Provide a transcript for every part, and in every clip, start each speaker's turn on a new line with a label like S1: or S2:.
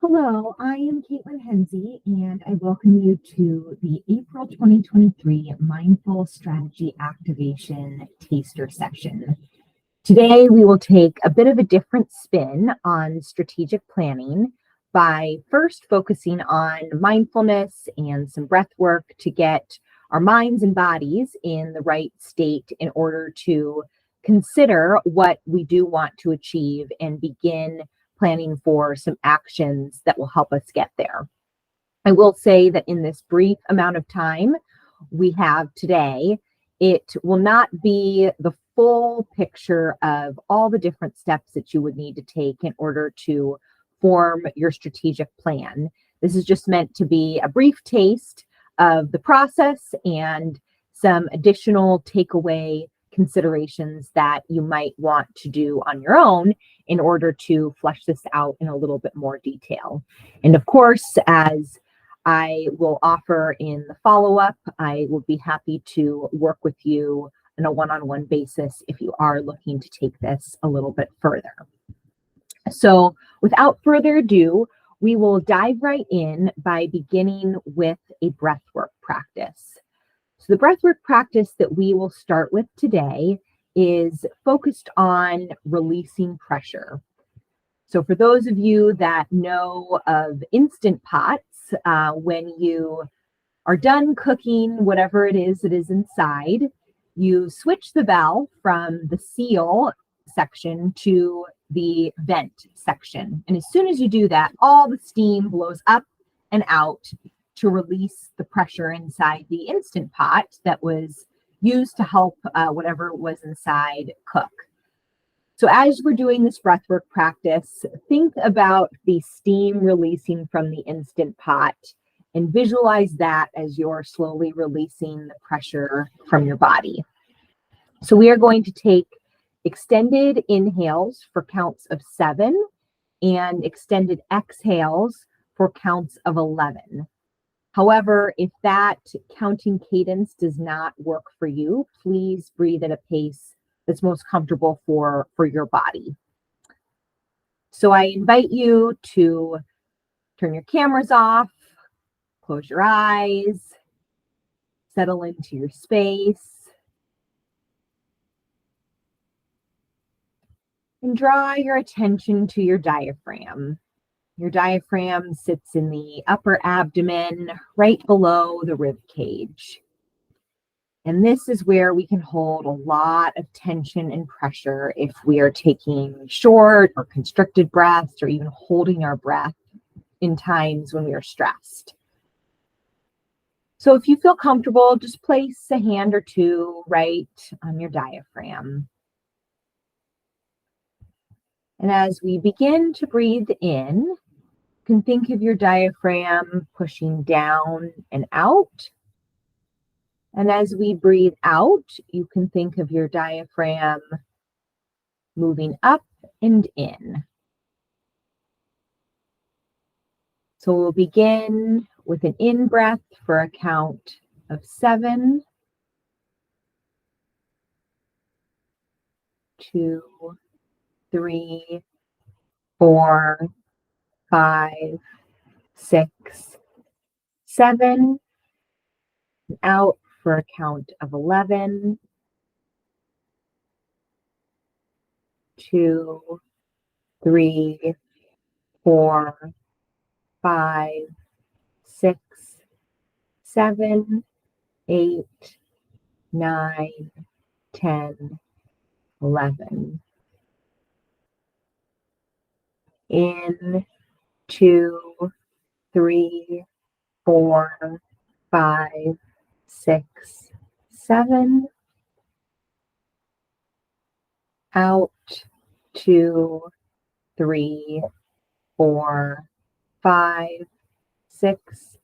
S1: Hello, I am Caitlin Hensey, and I welcome you to the April 2023 Mindful Strategy Activation Taster Session. Today, we will take a bit of a different spin on strategic planning by first focusing on mindfulness and some breath work to get our minds and bodies in the right state in order to consider what we do want to achieve and begin planning for some actions that will help us get there. I will say that in this brief amount of time we have today, it will not be the full picture of all the different steps that you would need to take in order to form your strategic plan. This is just meant to be a brief taste of the process and some additional takeaway considerations that you might want to do on your own in order to flesh this out in a little bit more detail. And of course, as I will offer in the follow-up, I will be happy to work with you on a one-on-one basis if you are looking to take this a little bit further. So without further ado, we will dive right in by beginning with a breathwork practice. So the breathwork practice that we will start with today is focused on releasing pressure. So for those of you that know of Instant Pots, when you are done cooking whatever it is that is inside, you switch the valve from the seal section to the vent section. And as soon as you do that, all the steam blows up and out to release the pressure inside the Instant Pot that was used to help whatever was inside cook. So as we're doing this breathwork practice, think about the steam releasing from the Instant Pot and visualize that as you're slowly releasing the pressure from your body. So we are going to take extended inhales for counts of 7 and extended exhales for counts of 11. However, if that counting cadence does not work for you, please breathe at a pace that's most comfortable for your body. So I invite you to turn your cameras off, close your eyes, settle into your space, and draw your attention to your diaphragm. Your diaphragm sits in the upper abdomen, right below the rib cage. And this is where we can hold a lot of tension and pressure if we are taking short or constricted breaths or even holding our breath in times when we are stressed. So if you feel comfortable, just place a hand or two right on your diaphragm. And as we begin to breathe in, you can think of your diaphragm pushing down and out. And as we breathe out, you can think of your diaphragm moving up and in. So we'll begin with an in breath for a count of 7, 2, 3, 4, 5, 6, 7, and out for a count of 11, 2, 3, 4, 5, 6, 7, 8, 9, 10, 11. In, 2, 3, 4, 5, 6, 7. Out, 2, 3, 4, 5, 6,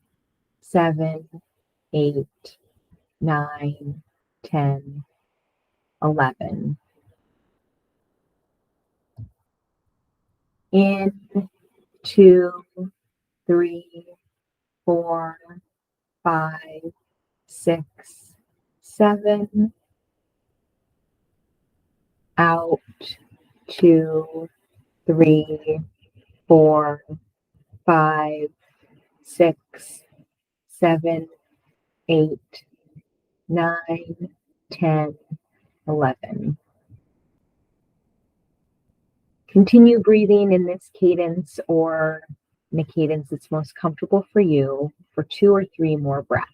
S1: 7, 8, 9, 10, 11. In, 2, 3, 4, 5, 6, 7. Out, 2, 3, 4, 5, 6, 7, 8, 9, 10, 11. Continue breathing in this cadence or in a cadence that's most comfortable for you for 2 or 3 more breaths.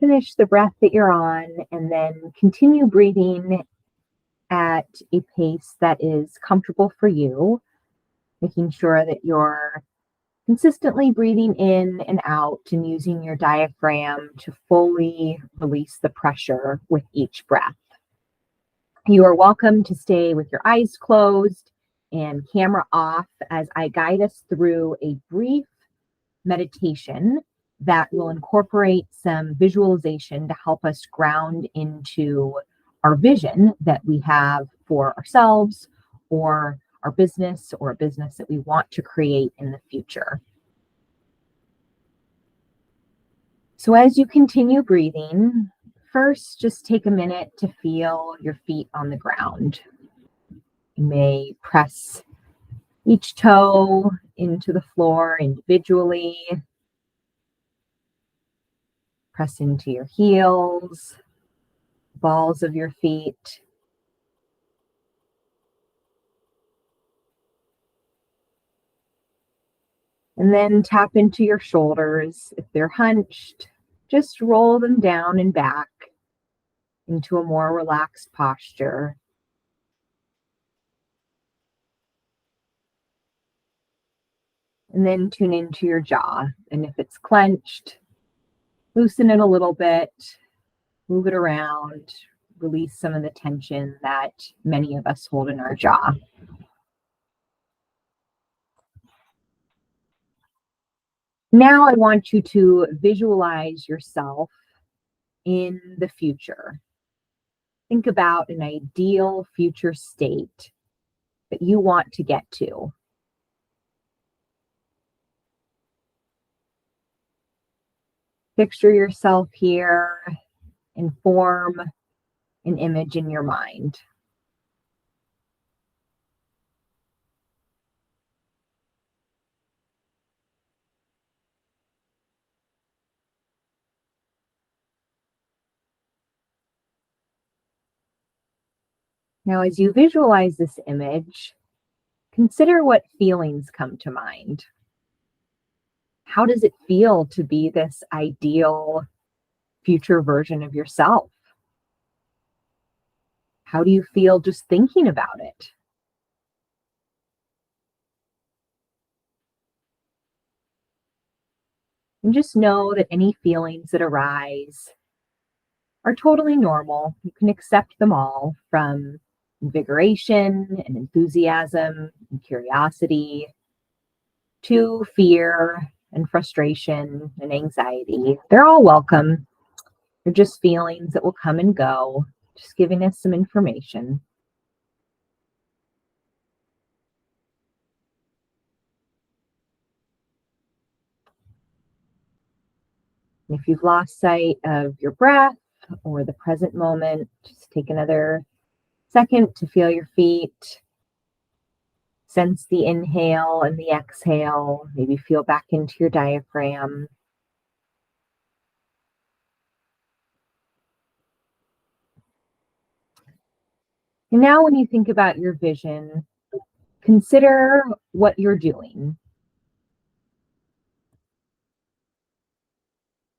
S1: Finish the breath that you're on and then continue breathing at a pace that is comfortable for you, making sure that you're consistently breathing in and out and using your diaphragm to fully release the pressure with each breath. You are welcome to stay with your eyes closed and camera off as I guide us through a brief meditation that will incorporate some visualization to help us ground into our vision that we have for ourselves or our business or a business that we want to create in the future. So as you continue breathing, first just take a minute to feel your feet on the ground. You may press each toe into the floor individually. Press into your heels, balls of your feet. And then tap into your shoulders. If they're hunched, just roll them down and back into a more relaxed posture. And then tune into your jaw. And if it's clenched, loosen it a little bit, move it around, release some of the tension that many of us hold in our jaw. Now I want you to visualize yourself in the future. Think about an ideal future state that you want to get to. Picture yourself here and form an image in your mind. Now, as you visualize this image, consider what feelings come to mind. How does it feel to be this ideal future version of yourself? How do you feel just thinking about it? And just know that any feelings that arise are totally normal. You can accept them all, from invigoration and enthusiasm and curiosity to fear and frustration and anxiety. They're all welcome. They're just feelings that will come and go, just giving us some information. And if you've lost sight of your breath or the present moment, just take another second to feel your feet. Sense the inhale and the exhale. Maybe feel back into your diaphragm. And now, when you think about your vision, consider what you're doing.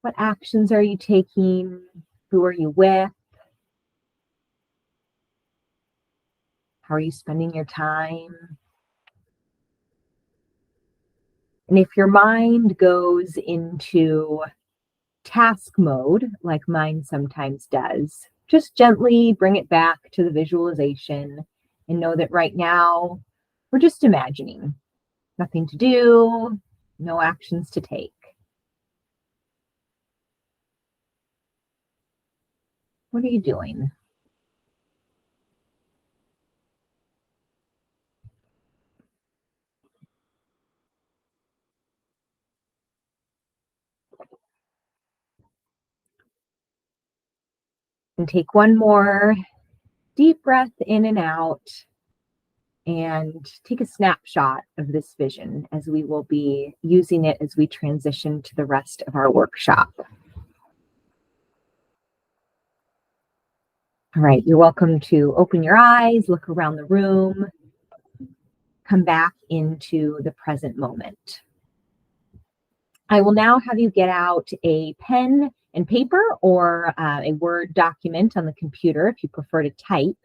S1: What actions are you taking? Who are you with? How are you spending your time? And if your mind goes into task mode, like mine sometimes does, just gently bring it back to the visualization and know that right now we're just imagining. Nothing to do, no actions to take. What are you doing? And take one more deep breath in and out and take a snapshot of this vision, as we will be using it as we transition to the rest of our workshop. All right, you're welcome to open your eyes, look around the room, come back into the present moment. I will now have you get out a pen and paper or a Word document on the computer if you prefer to type.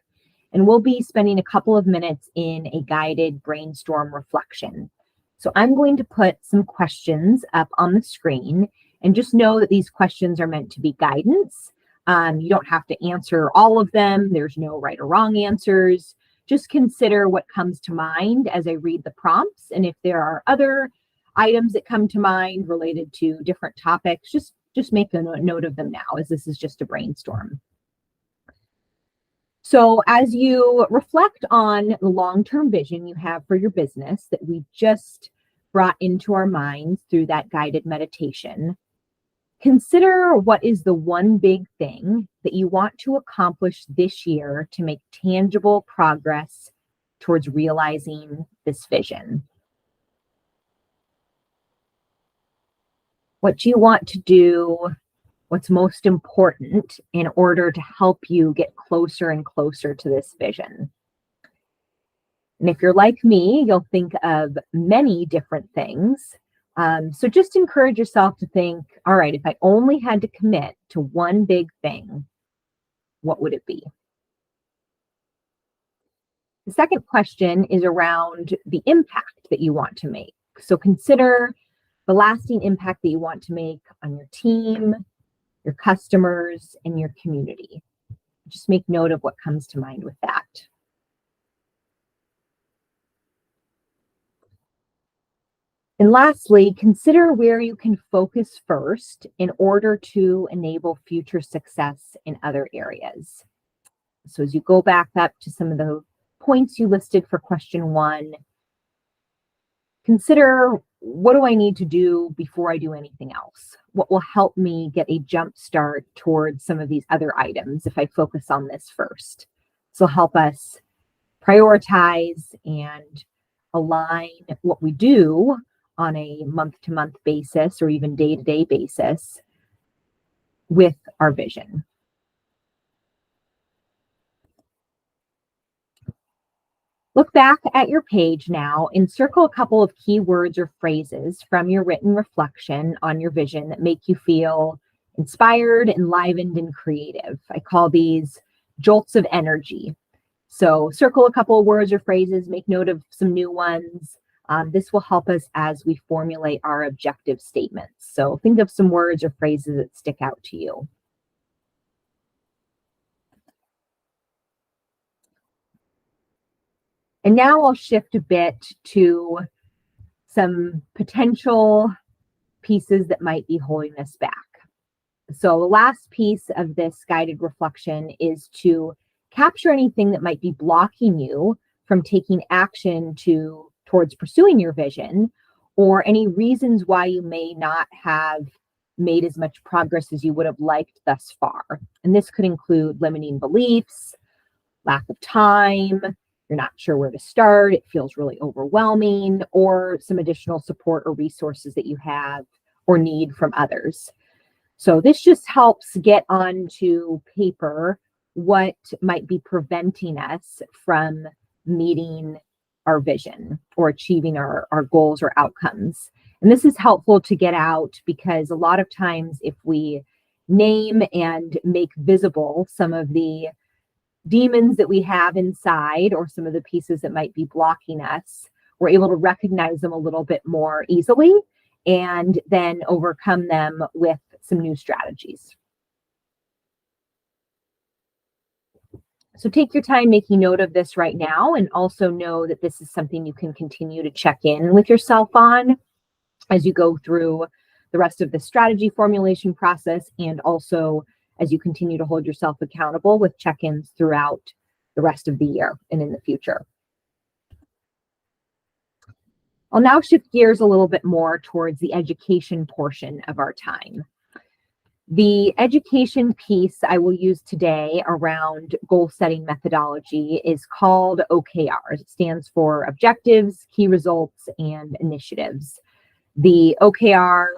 S1: And we'll be spending a couple of minutes in a guided brainstorm reflection. So I'm going to put some questions up on the screen, and just know that these questions are meant to be guidance. You don't have to answer all of them. There's no right or wrong answers. Just consider what comes to mind as I read the prompts. And if there are other items that come to mind related to different topics, just make a note of them now, as this is just a brainstorm. So as you reflect on the long-term vision you have for your business that we just brought into our minds through that guided meditation, consider what is the one big thing that you want to accomplish this year to make tangible progress towards realizing this vision. What do you want to do? What's most important in order to help you get closer and closer to this vision? And if you're like me, you'll think of many different things. So just encourage yourself to think, all right, if I only had to commit to one big thing, what would it be? The second question is around the impact that you want to make. So consider the lasting impact that you want to make on your team, your customers, and your community. Just make note of what comes to mind with that. And lastly, consider where you can focus first in order to enable future success in other areas. So as you go back up to some of the points you listed for question 1, consider, what do I need to do before I do anything else? What will help me get a jump start towards some of these other items if I focus on this first? This will help us prioritize and align what we do on a month-to-month basis or even day-to-day basis with our vision. Look back at your page now and circle a couple of key words or phrases from your written reflection on your vision that make you feel inspired, enlivened, and creative. I call these jolts of energy. So circle a couple of words or phrases, make note of some new ones. This will help us as we formulate our objective statements. So think of some words or phrases that stick out to you. And now I'll shift a bit to some potential pieces that might be holding us back. So the last piece of this guided reflection is to capture anything that might be blocking you from taking action towards pursuing your vision, or any reasons why you may not have made as much progress as you would have liked thus far. And this could include limiting beliefs, lack of time, you're not sure where to start, it feels really overwhelming, or some additional support or resources that you have or need from others. So this just helps get onto paper what might be preventing us from meeting our vision or achieving our goals or outcomes. And this is helpful to get out because a lot of times if we name and make visible some of the demons that we have inside or some of the pieces that might be blocking us, we're able to recognize them a little bit more easily and then overcome them with some new strategies. So take your time making note of this right now, and also know that this is something you can continue to check in with yourself on as you go through the rest of the strategy formulation process, and also as you continue to hold yourself accountable with check-ins throughout the rest of the year and in the future. I'll now shift gears a little bit more towards the education portion of our time. The education piece I will use today around goal setting methodology is called OKRs. It stands for Objectives, Key Results, and Initiatives. The OKR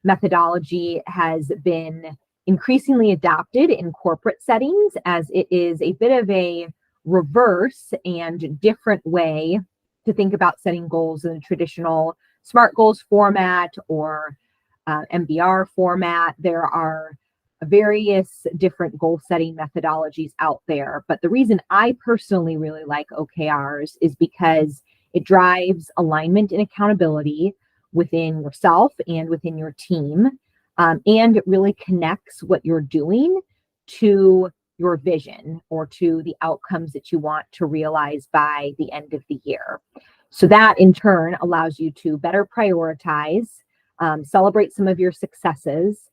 S1: methodology has been increasingly adopted in corporate settings, as it is a bit of a reverse and different way to think about setting goals in the traditional SMART goals format or MBR format. There are various different goal setting methodologies out there, but the reason I personally really like OKRs is because it drives alignment and accountability within yourself and within your team, and it really connects what you're doing to your vision or to the outcomes that you want to realize by the end of the year. So that in turn allows you to better prioritize, celebrate some of your successes,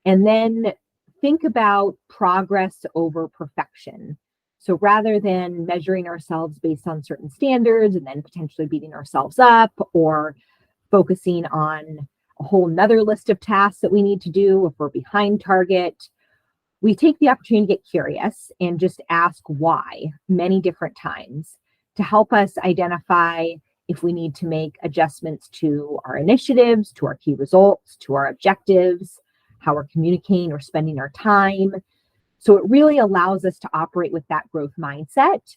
S1: and then think about progress over perfection. So rather than measuring ourselves based on certain standards and then potentially beating ourselves up or focusing on a whole nother list of tasks that we need to do if we're behind target, we take the opportunity to get curious and just ask why many different times to help us identify if we need to make adjustments to our initiatives, to our key results, to our objectives, how we're communicating or spending our time. So it really allows us to operate with that growth mindset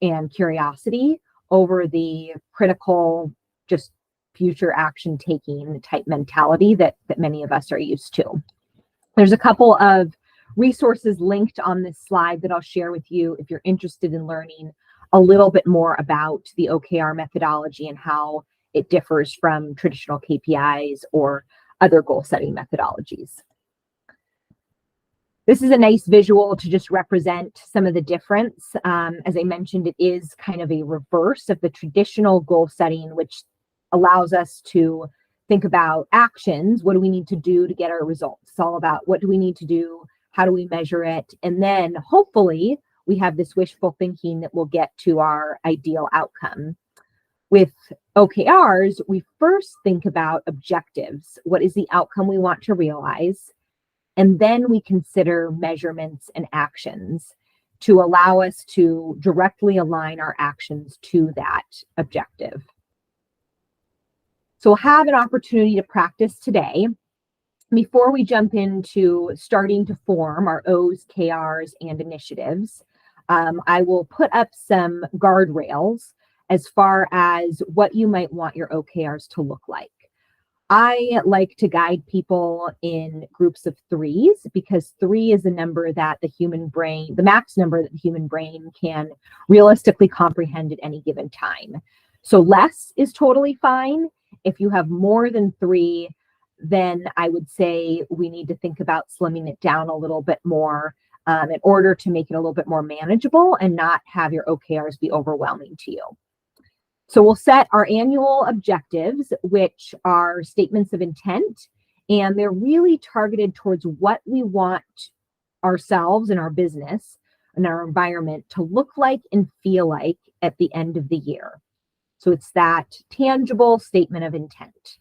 S1: and curiosity over the critical, just future action taking type mentality that many of us are used to. There's a couple of resources linked on this slide that I'll share with you if you're interested in learning a little bit more about the OKR methodology and how it differs from traditional KPIs or other goal setting methodologies. This is a nice visual to just represent some of the difference. As I mentioned, it is kind of a reverse of the traditional goal setting, which allows us to think about actions. What do we need to do to get our results? It's all about what do we need to do? How do we measure it? And then hopefully we have this wishful thinking that we'll get to our ideal outcome. With OKRs, we first think about objectives. What is the outcome we want to realize? And then we consider measurements and actions to allow us to directly align our actions to that objective. So we'll have an opportunity to practice today. Before we jump into starting to form our O's, KRs, and initiatives, I will put up some guardrails as far as what you might want your OKRs to look like. I like to guide people in groups of threes because 3 is a number that the human brain, the max number that the human brain can realistically comprehend at any given time. So less is totally fine. If you have more than 3, then I would say we need to think about slimming it down a little bit more in order to make it a little bit more manageable and not have your OKRs be overwhelming to you. So we'll set our annual objectives, which are statements of intent, and they're really targeted towards what we want ourselves and our business and our environment to look like and feel like at the end of the year. So it's that tangible statement of intent.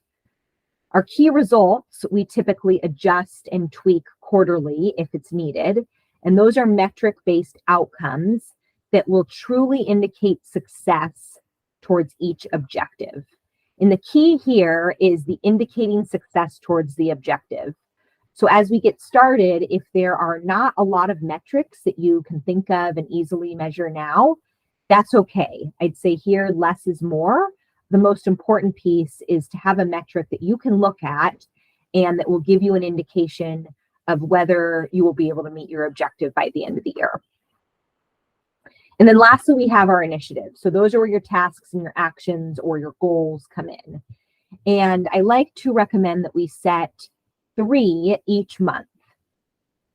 S1: Our key results, we typically adjust and tweak quarterly if it's needed. And those are metric-based outcomes that will truly indicate success towards each objective. And the key here is the indicating success towards the objective. So as we get started, if there are not a lot of metrics that you can think of and easily measure now, that's okay. I'd say here, less is more. The most important piece is to have a metric that you can look at and that will give you an indication of whether you will be able to meet your objective by the end of the year. And then lastly, we have our initiatives. So those are where your tasks and your actions or your goals come in. And I like to recommend that we set 3 each month.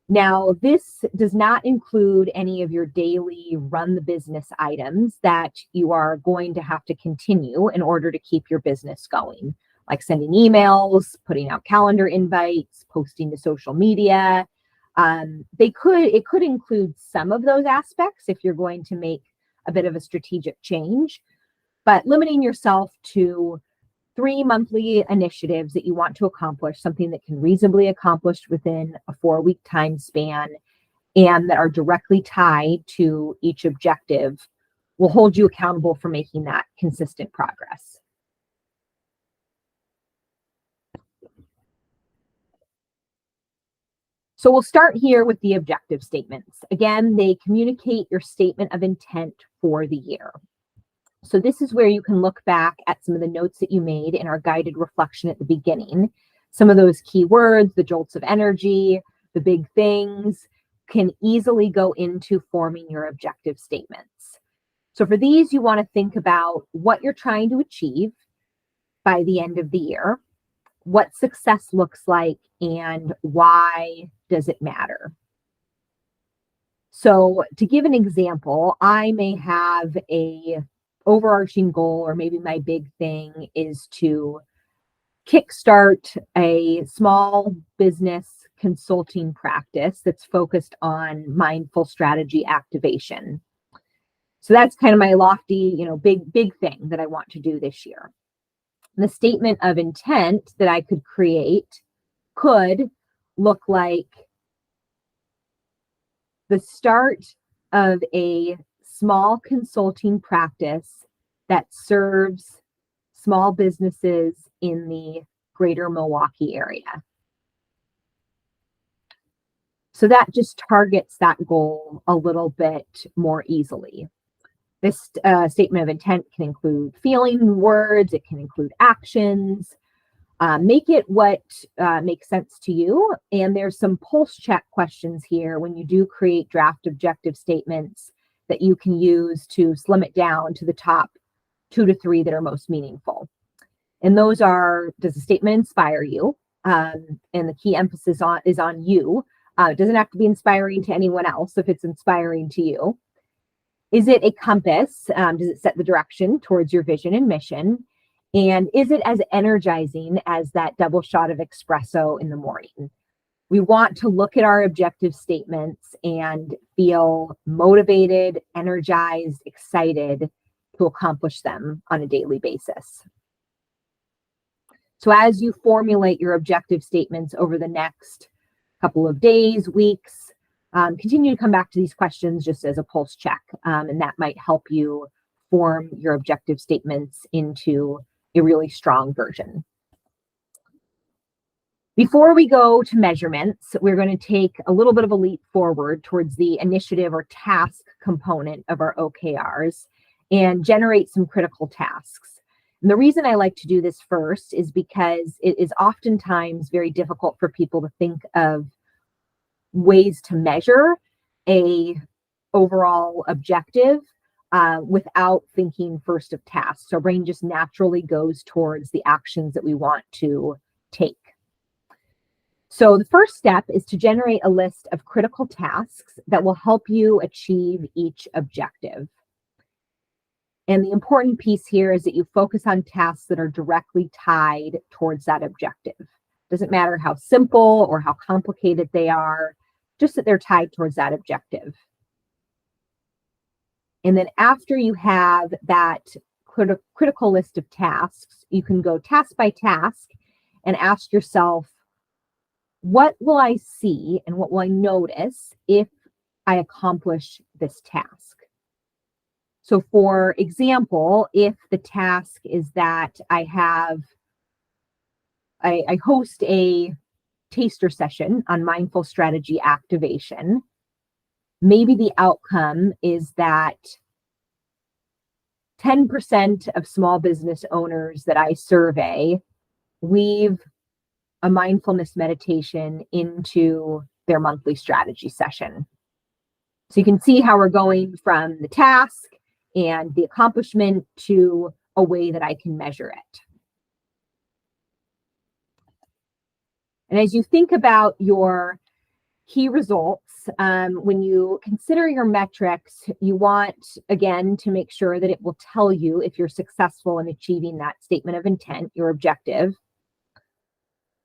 S1: Now, this does not include any of your daily run the business items that you are going to have to continue in order to keep your business going, like sending emails, putting out calendar invites, posting to social media. It could include some of those aspects if you're going to make a bit of a strategic change, but limiting yourself to 3 monthly initiatives that you want to accomplish, something that can reasonably accomplish within a 4-week time span and that are directly tied to each objective, will hold you accountable for making that consistent progress. So we'll start here with the objective statements. Again, they communicate your statement of intent for the year. So this is where you can look back at some of the notes that you made in our guided reflection at the beginning. Some of those key words, the jolts of energy, the big things, can easily go into forming your objective statements. So for these, you want to think about what you're trying to achieve by the end of the year, what success looks like, and why does it matter? So to give an example, I may have a overarching goal, or maybe my big thing is to kickstart a small business consulting practice that's focused on mindful strategy activation. So that's kind of my lofty, big thing that I want to do this year. The statement of intent that I could create could look like the start of a small consulting practice that serves small businesses in the greater Milwaukee area. So that just targets that goal a little bit more easily. This statement of intent can include feeling words, it can include actions. Make it what makes sense to you. And there's some pulse check questions here when you do create draft objective statements that you can use to slim it down to the top 2 to 3 that are most meaningful. And those are, does the statement inspire you? And the key emphasis is on you. It doesn't have to be inspiring to anyone else if it's inspiring to you. Is it a compass? Does it set the direction towards your vision and mission? And is it as energizing as that double shot of espresso in the morning? We want to look at our objective statements and feel motivated, energized, excited to accomplish them on a daily basis. So as you formulate your objective statements over the next couple of days, weeks, continue to come back to these questions just as a pulse check, and that might help you form your objective statements into a really strong version. Before we go to measurements, we're going to take a little bit of a leap forward towards the initiative or task component of our OKRs and generate some critical tasks. And the reason I like to do this first is because it is oftentimes very difficult for people to think of ways to measure a overall objective without thinking first of tasks. Our brain just naturally goes towards the actions that we want to take. So the first step is to generate a list of critical tasks that will help you achieve each objective. And the important piece here is that you focus on tasks that are directly tied towards that objective. Doesn't matter how simple or how complicated they are, just that they're tied towards that objective. And then after you have that critical list of tasks, you can go task by task and ask yourself, what will I see and what will I notice if I accomplish this task? So for example, if the task is that I host a taster session on mindful strategy activation, maybe the outcome is that 10% of small business owners that I survey weave a mindfulness meditation into their monthly strategy session. So you can see how we're going from the task and the accomplishment to a way that I can measure it. And as you think about your key results, when you consider your metrics, you want, again, to make sure that it will tell you if you're successful in achieving that statement of intent, your objective.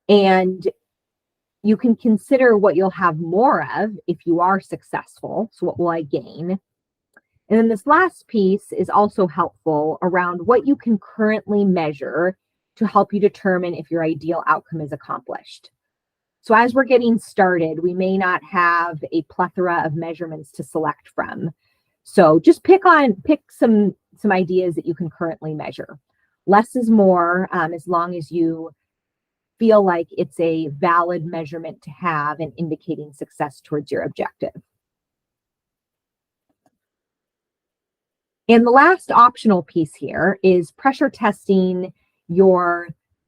S1: And you can consider what you'll have more of if you are successful. So what will I gain? And then this last piece is also helpful around what you can currently measure to help you determine if your ideal outcome is accomplished. So as we're getting started, we may not have a plethora of measurements to select from. So just pick some ideas that you can currently measure. Less is more, as long as you feel like it's a valid measurement to have and indicating success towards your objective. And the last optional piece here is pressure testing your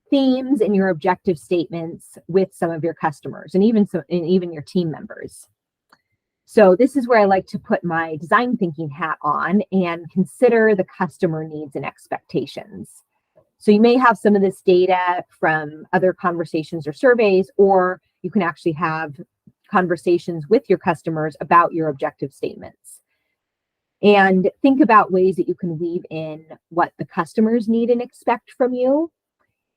S1: themes and your objective statements with some of your customers and even your team members. So this is where I like to put my design thinking hat on and consider the customer needs and expectations. So you may have some of this data from other conversations or surveys, or you can actually have conversations with your customers about your objective statements. And think about ways that you can weave in what the customers need and expect from you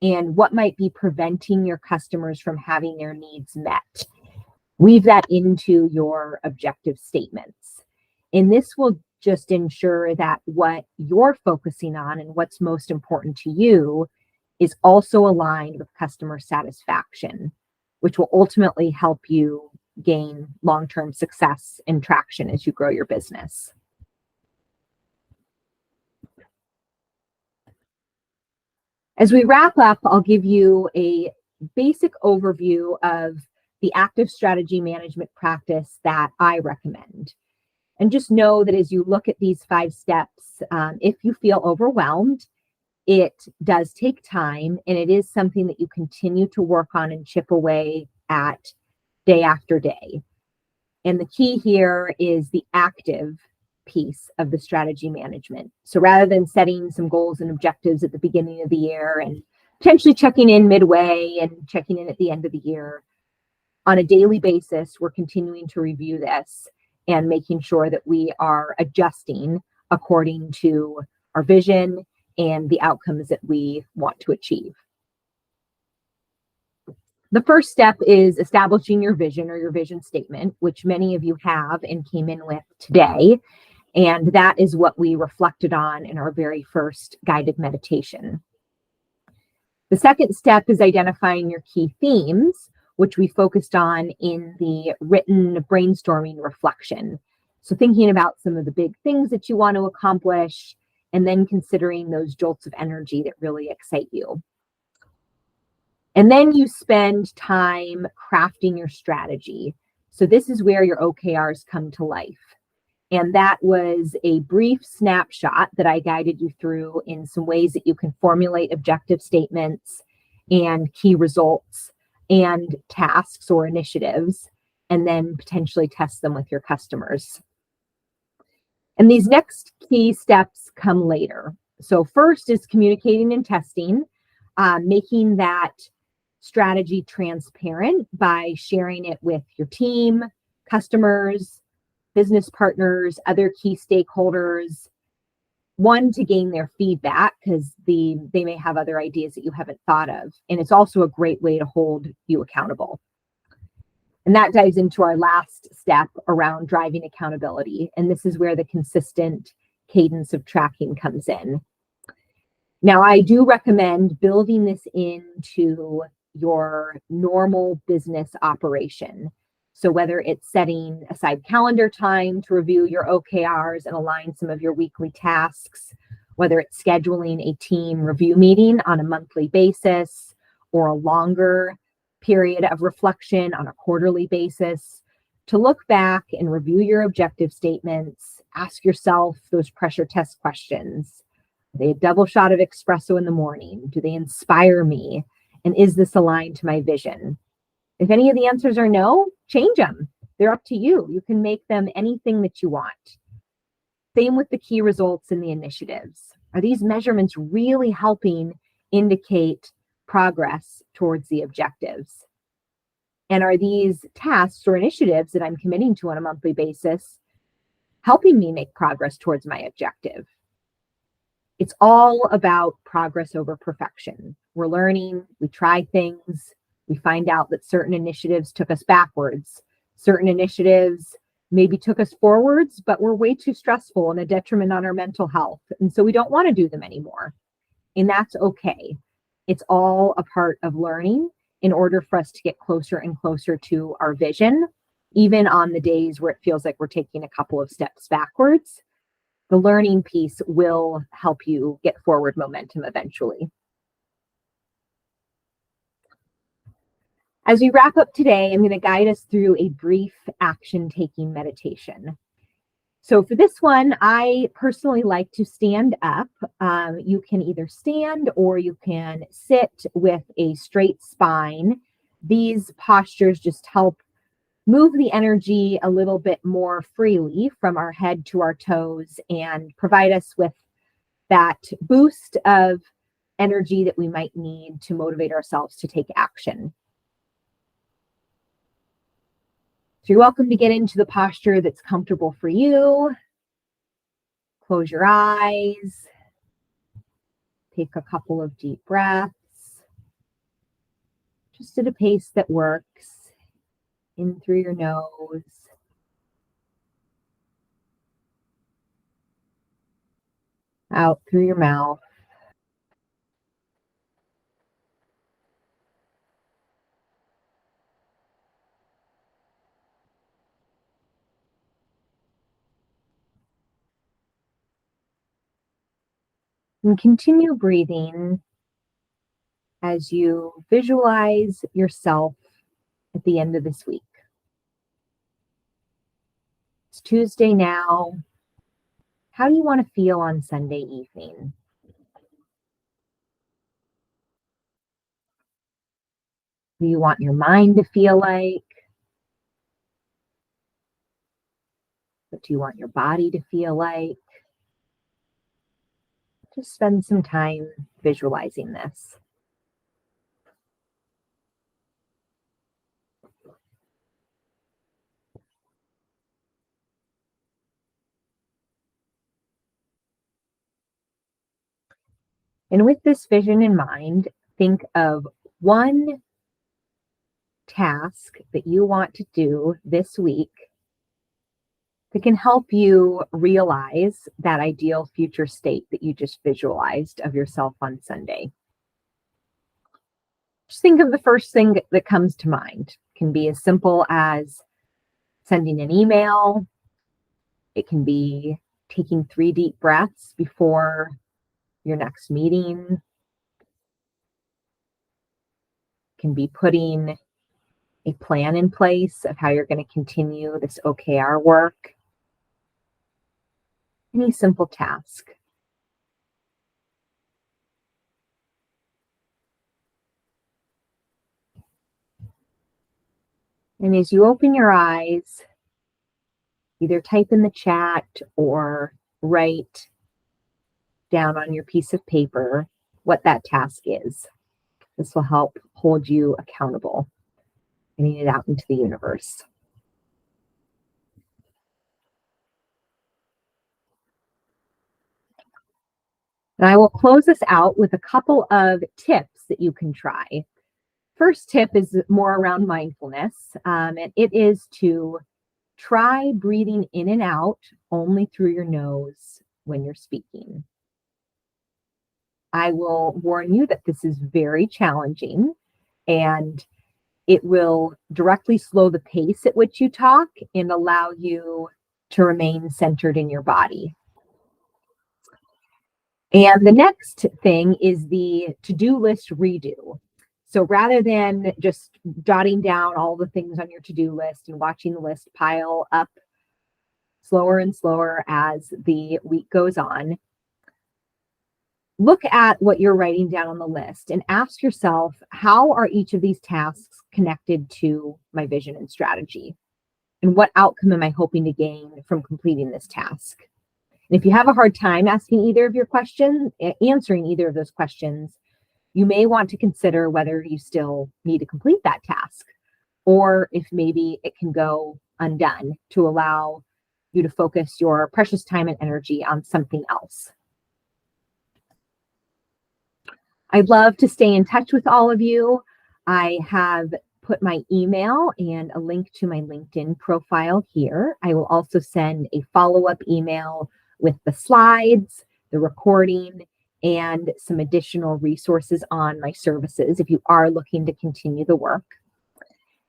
S1: and what might be preventing your customers from having their needs met. Weave that into your objective statements. And this will just ensure that what you're focusing on and what's most important to you is also aligned with customer satisfaction, which will ultimately help you gain long-term success and traction as you grow your business. As we wrap up, I'll give you a basic overview of the active strategy management practice that I recommend. And just know that as you look at these 5 steps, if you feel overwhelmed, it does take time, and it is something that you continue to work on and chip away at day after day. And the key here is the active piece of the strategy management. So rather than setting some goals and objectives at the beginning of the year and potentially checking in midway and checking in at the end of the year, on a daily basis, we're continuing to review this and making sure that we are adjusting according to our vision and the outcomes that we want to achieve. The first step is establishing your vision or your vision statement, which many of you have and came in with today. And that is what we reflected on in our very first guided meditation. The second step is identifying your key themes, which we focused on in the written brainstorming reflection. So thinking about some of the big things that you want to accomplish, and then considering those jolts of energy that really excite you. And then you spend time crafting your strategy. So this is where your OKRs come to life. And that was a brief snapshot that I guided you through in some ways that you can formulate objective statements and key results and tasks or initiatives, and then potentially test them with your customers. And these next key steps come later. So first is communicating and testing, making that strategy transparent by sharing it with your team, customers, business partners, other key stakeholders. One, to gain their feedback because they may have other ideas that you haven't thought of. And it's also a great way to hold you accountable. And that dives into our last step around driving accountability. And this is where the consistent cadence of tracking comes in. Now, I do recommend building this into your normal business operation. So whether it's setting aside calendar time to review your OKRs and align some of your weekly tasks, whether it's scheduling a team review meeting on a monthly basis or a longer period of reflection on a quarterly basis, to look back and review your objective statements, ask yourself those pressure test questions. Are they a double shot of espresso in the morning? Do they inspire me? And is this aligned to my vision? If any of the answers are no, change them. They're up to you. You can make them anything that you want. Same with the key results and the initiatives. Are these measurements really helping indicate progress towards the objectives? And are these tasks or initiatives that I'm committing to on a monthly basis helping me make progress towards my objective? It's all about progress over perfection. We're learning, we try things, we find out that certain initiatives took us backwards, certain initiatives maybe took us forwards, but were way too stressful and a detriment on our mental health. And so we don't want to do them anymore. And that's okay. It's all a part of learning in order for us to get closer and closer to our vision, even on the days where it feels like we're taking a couple of steps backwards. The learning piece will help you get forward momentum eventually. As we wrap up today, I'm going to guide us through a brief action taking meditation. So for this one, I personally like to stand up. You can either stand or you can sit with a straight spine. These postures just help move the energy a little bit more freely from our head to our toes and provide us with that boost of energy that we might need to motivate ourselves to take action. So you're welcome to get into the posture that's comfortable for you. Close your eyes. Take a couple of deep breaths, just at a pace that works. In through your nose. Out through your mouth. And continue breathing as you visualize yourself at the end of this week. It's Tuesday now. How do you want to feel on Sunday evening? What do you want your mind to feel like? What do you want your body to feel like? Just spend some time visualizing this. And with this vision in mind, think of one task that you want to do this week that can help you realize that ideal future state that you just visualized of yourself on Sunday. Just think of the first thing that comes to mind. It can be as simple as sending an email. It can be taking 3 deep breaths before your next meeting. It can be putting a plan in place of how you're going to continue this OKR work. Any simple task. And as you open your eyes, either type in the chat or write down on your piece of paper what that task is. This will help hold you accountable, getting it out into the universe. And I will close this out with a couple of tips that you can try. First tip is more around mindfulness, and it is to try breathing in and out only through your nose when you're speaking. I will warn you that this is very challenging, and it will directly slow the pace at which you talk and allow you to remain centered in your body. And the next thing is the to-do list redo. So rather than just jotting down all the things on your to-do list and watching the list pile up slower and slower as the week goes on, look at what you're writing down on the list and ask yourself, how are each of these tasks connected to my vision and strategy? And what outcome am I hoping to gain from completing this task? And if you have a hard time answering either of those questions, you may want to consider whether you still need to complete that task, or if maybe it can go undone to allow you to focus your precious time and energy on something else. I'd love to stay in touch with all of you. I have put my email and a link to my LinkedIn profile here. I will also send a follow-up email with the slides, the recording, and some additional resources on my services if you are looking to continue the work.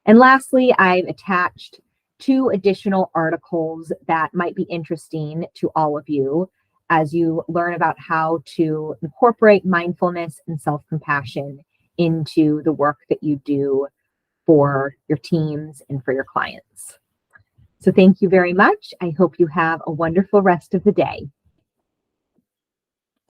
S1: And lastly, I've attached 2 additional articles that might be interesting to all of you as you learn about how to incorporate mindfulness and self-compassion into the work that you do for your teams and for your clients. So thank you very much. I hope you have a wonderful rest of the day.